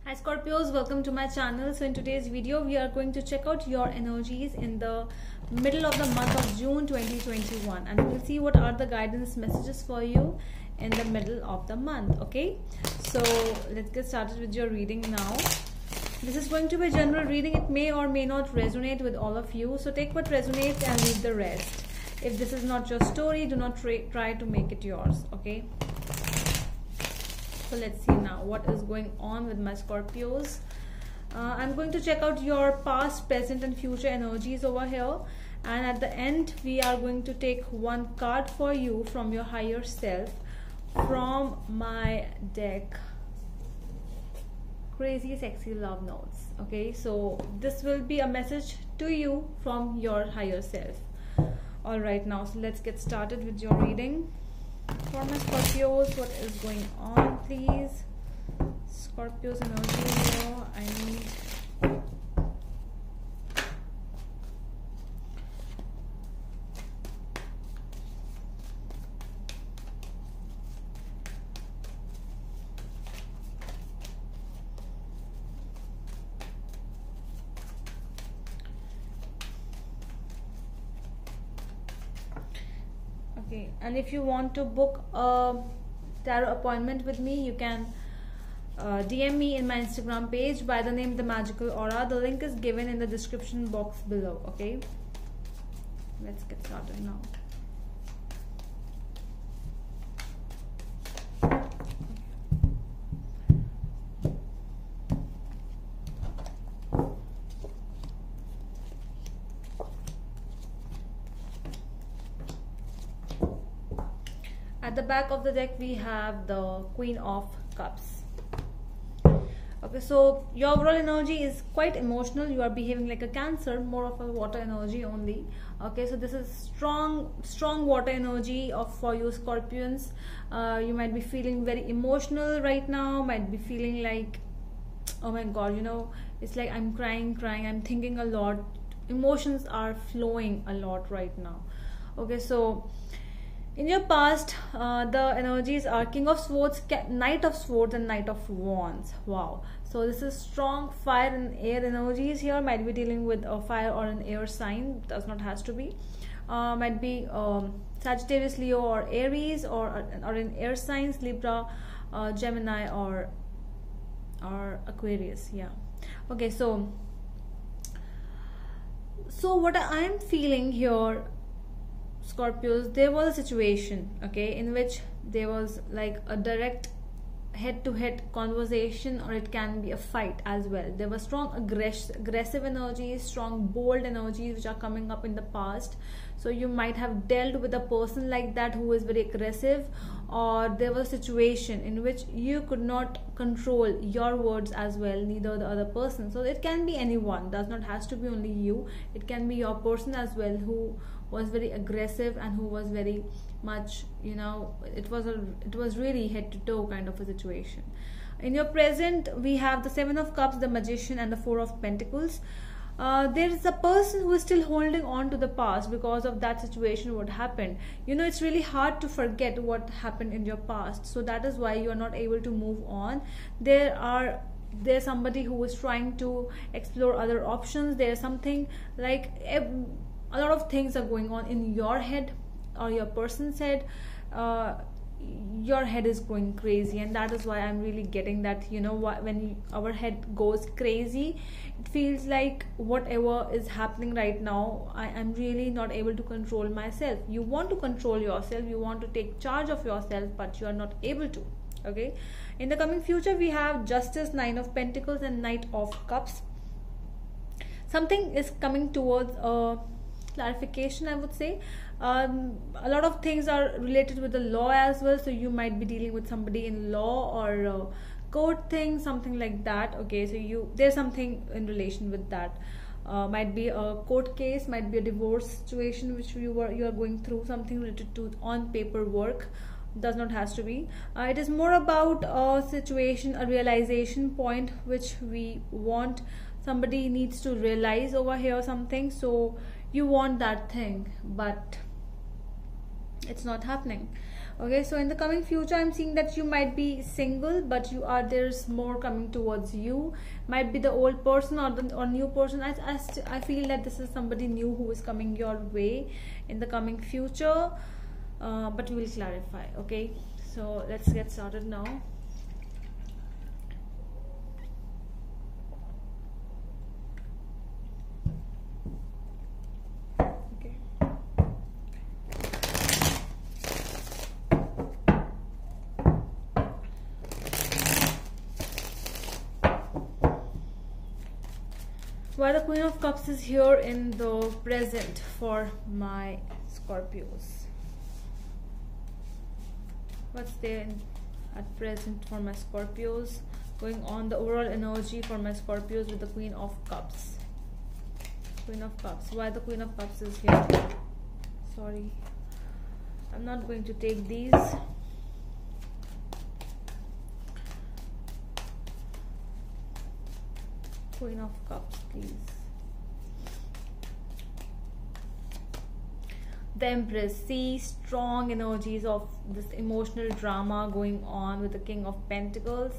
Hi Scorpios, welcome to my channel. So in today's video we are going to check out your energies in the middle of the month of June 2021 and we'll see what are the guidance messages for you in the middle of the month. Okay, so let's get started with your reading now. This is going to be a general reading. It may or may not resonate with all of you, so take what resonates and leave the rest. If this is not your story, do not try to make it yours. Okay, so let's see now what is going on with my Scorpios. I'm going to check out your past, present and future energies over here, and at the end we are going to take one card for you from your higher self from my deck Crazy Sexy Love Notes. Okay, so this will be a message to you from your higher self. All right, now so let's get started with your reading. For my Scorpios, what is going on, please? Scorpios energy here. I need okay, and if you want to book a tarot appointment with me, you can DM me in my Instagram page by the name The Magical Aura. The link is given in the description box below. Okay, let's get started now. At the back of the deck we have the Queen of Cups. Okay, so your overall energy is quite emotional. You are behaving like a Cancer, more of a water energy only. Okay, so this is strong water energy for you Scorpions. You might be feeling very emotional right now, might be feeling like, oh my god, you know, it's like I'm crying, I'm thinking a lot. Emotions are flowing a lot right now. Okay, so in your past, the energies are King of Swords, Knight of Swords and Knight of Wands. Wow. So this is strong fire and air energies here. Might be dealing with a fire or an air sign. Does not has to be. Might be Sagittarius, Leo or Aries, or in air signs, Libra, Gemini or Aquarius. Yeah. Okay, so what I am feeling here, Scorpios, there was a situation, okay, in which there was like a direct head-to-head conversation, or it can be a fight as well. There was strong aggressive energies, strong bold energies which are coming up in the past. So you might have dealt with a person like that who is very aggressive, or there was a situation in which you could not control your words as well, neither the other person. So it can be anyone, does not has to be only you. It can be your person as well who was very aggressive and who was very much, you know, it was really head to toe kind of a situation. In your present we have the Seven of Cups, the Magician and the Four of Pentacles. There is a person who is still holding on to the past because of that situation, what happened. You know, it's really hard to forget what happened in your past, so that is why you are not able to move on. There's somebody who is trying to explore other options. There's something like a lot of things are going on in your head or your person's head. Your head is going crazy, and that is why I'm really getting that, you know, when our head goes crazy, it feels like whatever is happening right now, I am really not able to control myself. You want to control yourself, you want to take charge of yourself, but you are not able to. Okay, in the coming future we have Justice, Nine of Pentacles and Knight of Cups. Something is coming towards clarification, I would say. A lot of things are related with the law as well, so you might be dealing with somebody in law or court thing, something like that. Okay, so there's something in relation with that. Might be a court case, might be a divorce situation which you are going through, something related to on paperwork. Does not has to be. It is more about a situation, a realization point which we want. Somebody needs to realize over here something, so you want that thing, but it's not happening. Okay, so in the coming future, I'm seeing that you might be single, but there's more coming towards you. Might be the old person or the or new person. I feel that this is somebody new who is coming your way in the coming future, but we will clarify. Okay, so let's get started now. Why the Queen of Cups is here in the present for my Scorpios? What's there at present for my Scorpios? Going on the overall energy for my Scorpios with the Queen of Cups. Queen of Cups. Why the Queen of Cups is here? Sorry, I'm not going to take these. Queen of Cups, please. The Empress. See strong energies of this emotional drama going on with the King of Pentacles.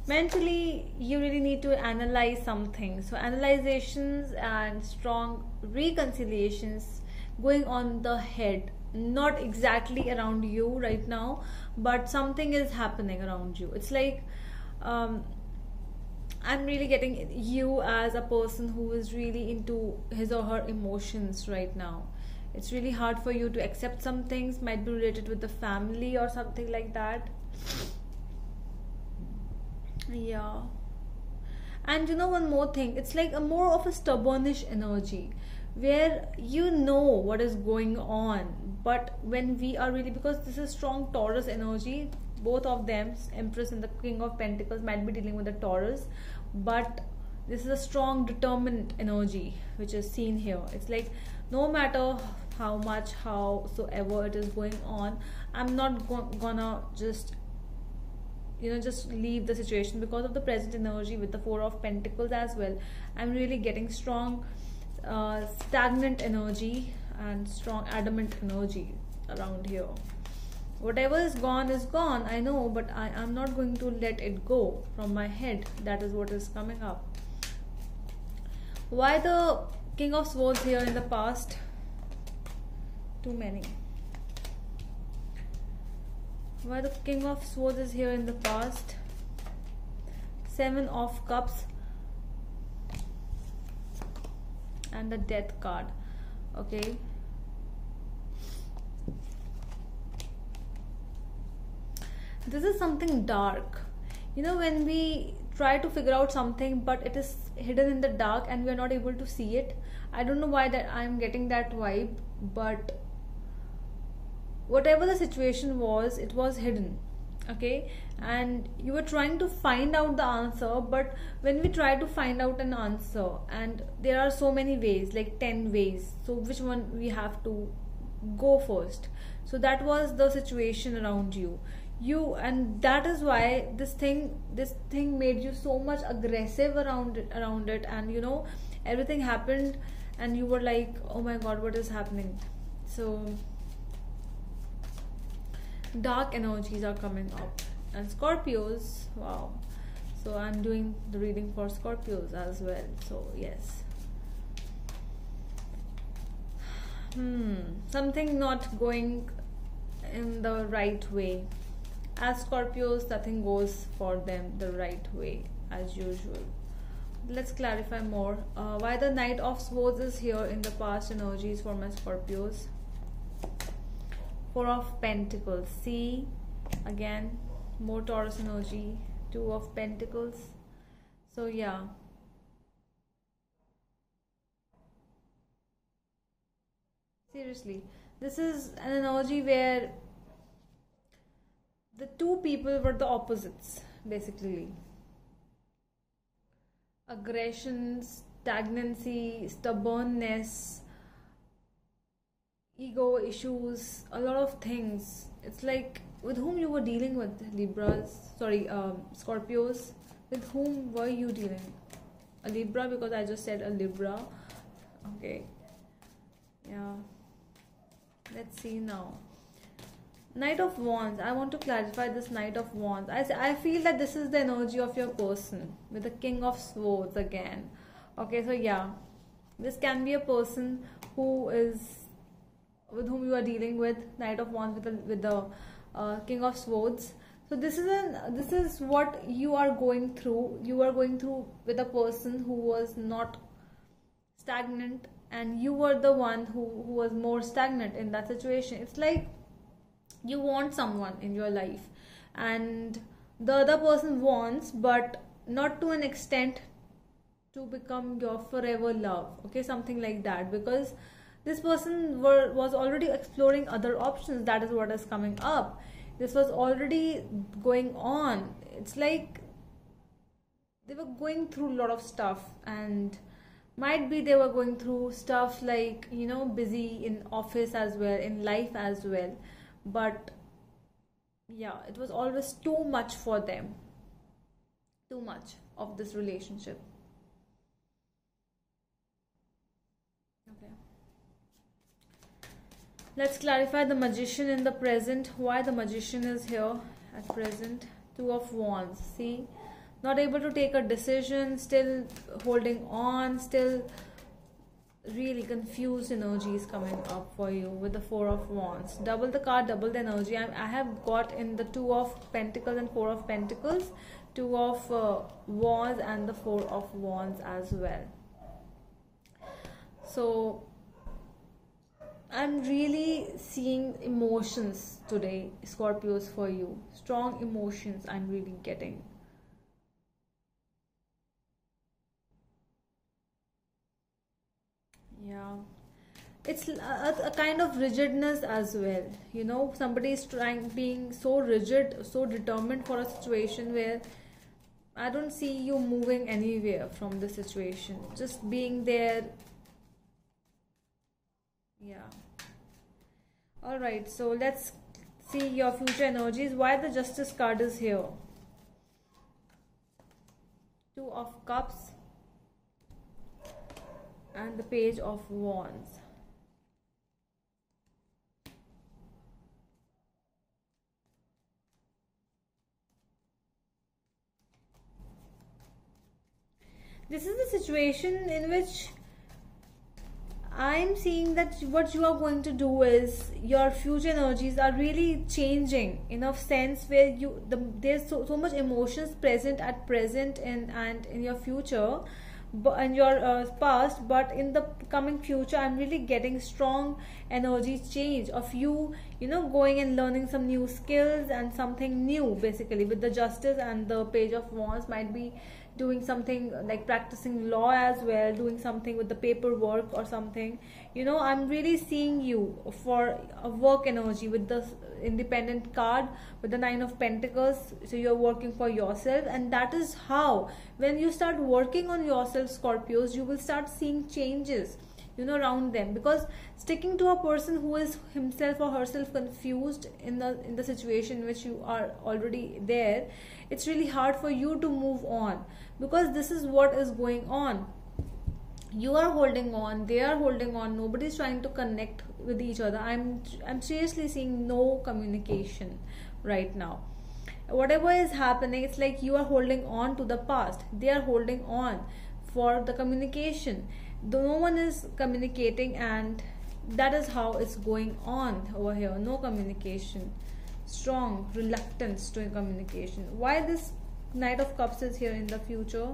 Mentally, you really need to analyze something. So analyzations and strong reconciliations going on the head. Not exactly around you right now, but something is happening around you. It's like I'm really getting you as a person who is really into his or her emotions right now. It's really hard for you to accept some things, might be related with the family or something like that. Yeah. And you know one more thing, it's like a more of a stubbornish energy where you know what is going on, but when we are really, because this is strong Taurus energy, both of them, Empress and the King of Pentacles, might be dealing with the Taurus, but this is a strong determined energy which is seen here. It's like no matter how much, howsoever it is going on, I'm not gonna just just leave the situation because of the present energy with the Four of Pentacles as well. I'm really getting strong stagnant energy and strong adamant energy around here. Whatever is gone, I know, but I am not going to let it go from my head. That is what is coming up. Why the King of Swords here in the past? Too many. Why the King of Swords is here in the past? Seven of Cups and the Death card. Okay. This is something dark. When we try to figure out something but it is hidden in the dark and we are not able to see it. I don't know why that I'm getting that vibe, but whatever the situation was, it was hidden. Okay, and you were trying to find out the answer, but when we try to find out an answer, and there are so many ways, like 10 ways, so which one we have to go first? So that was the situation around you, and that is why this thing made you so much aggressive around it, and everything happened and you were like, oh my god, what is happening? So dark energies are coming up. And Scorpios, wow, so I'm doing the reading for Scorpios as well. So yes, something not going in the right way. As Scorpios, nothing goes for them the right way as usual. Let's clarify more. Why the Knight of Swords is here in the past energies for my Scorpios. Four of Pentacles. See, again, more Taurus energy. Two of Pentacles. So yeah. Seriously, this is an energy where the two people were the opposites, basically. Aggression, stagnancy, stubbornness, ego issues, a lot of things. It's like, with whom you were dealing with, Scorpios? With whom were you dealing? A Libra, because I just said a Libra. Okay. Yeah. Let's see now. Knight of Wands. I want to clarify this Knight of Wands. I feel that this is the energy of your person with the King of Swords again. Okay, so yeah, this can be a person who is with whom you are dealing with. Knight of Wands with the King of Swords. So this is what you are going through. You are going through with a person who was not stagnant, and you were the one who was more stagnant in that situation. It's like you want someone in your life and the other person wants, but not to an extent to become your forever love. Okay, something like that, because this person was already exploring other options. That is what is coming up. This was already going on. It's like they were going through a lot of stuff, and might be they were going through stuff like, you know, busy in office as well, in life as well. But yeah, it was always too much for them, too much of this relationship. Okay, let's clarify the Magician in the present. Why the Magician is here at present? Two of Wands. See, not able to take a decision, still holding on, still really confused energy is coming up for you with the Four of Wands. Double the card, double the energy. I have got in the Two of Pentacles and Four of Pentacles, Two of Wands and the Four of Wands as well. So I'm really seeing emotions today, Scorpios, for you. Strong emotions I'm really getting. Yeah, it's a kind of rigidness as well. You know, somebody is being so rigid, so determined for a situation where I don't see you moving anywhere from the situation, just being there. Yeah. All right, so let's see your future energies. Why the Justice card is here? Two of Cups and the Page of Wands. This is the situation in which I'm seeing that what you are going to do is your future energies are really changing in a sense where there's so much emotions present at present and in your future, but in your past, but in the coming future I'm really getting strong energy change of you know, going and learning some new skills and something new. Basically with the Justice and the Page of Wands, might be doing something like practicing law as well, doing something with the paperwork or something. You know, I'm really seeing you for a work energy with the Independent card, with the Nine of Pentacles. So you're working for yourself, and that is how, when you start working on yourself, Scorpios, you will start seeing changes, you know, around them. Because sticking to a person who is himself or herself confused in the situation in which you are already there, it's really hard for you to move on, because this is what is going on. You are holding on, they are holding on, nobody's trying to connect with each other. I'm seriously seeing no communication right now. Whatever is happening, it's like you are holding on to the past, they are holding on for the communication. No one is communicating, and that is how it's going on over here. No communication, strong reluctance to communication. Why this Knight of Cups is here in the future?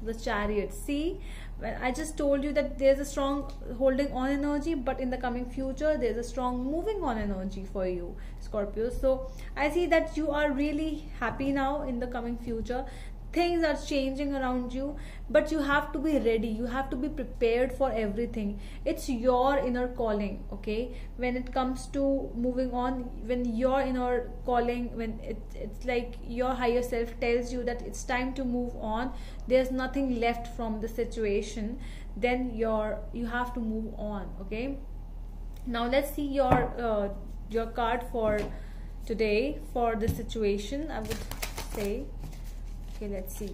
The Chariot. See, when I just told you that there's a strong holding on energy, but in the coming future there's a strong moving on energy for you, Scorpio. So I see that you are really happy now in the coming future. Things are changing around you, but you have to be ready, you have to be prepared for everything. It's your inner calling, okay? When it comes to moving on, when your inner calling, when it's like your higher self tells you that it's time to move on, there's nothing left from the situation, then you have to move on, okay? Now let's see your card for today for this situation, I would say. Okay, let's see.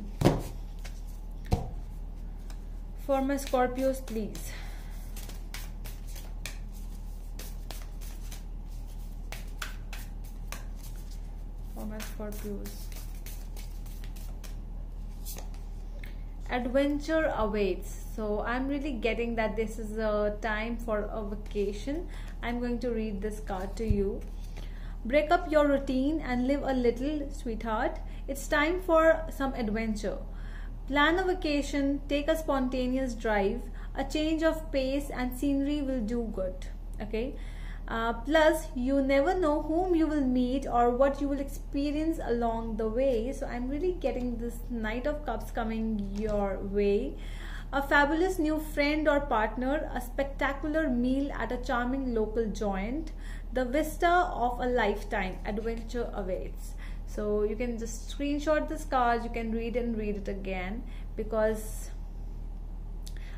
For my Scorpios, please. Scorpios. Adventure awaits. So I'm really getting that this is a time for a vacation. I'm going to read this card to you. Break up your routine and live a little, sweetheart. It's time for some adventure. Plan a vacation, take a spontaneous drive. A change of pace and scenery will do good. Okay. Plus, you never know whom you will meet or what you will experience along the way. So I'm really getting this Knight of Cups coming your way. A fabulous new friend or partner, a spectacular meal at a charming local joint. The vista of a lifetime. Adventure awaits. So you can just screenshot this card. You can read and read it again, because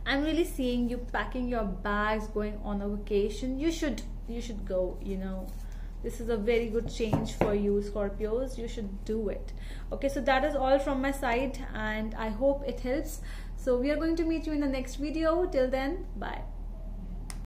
I'm really seeing you packing your bags, going on a vacation. You should go, you know. This is a very good change for you, Scorpios. You should do it. Okay, so that is all from my side, and I hope it helps. So we are going to meet you in the next video. Till then, bye.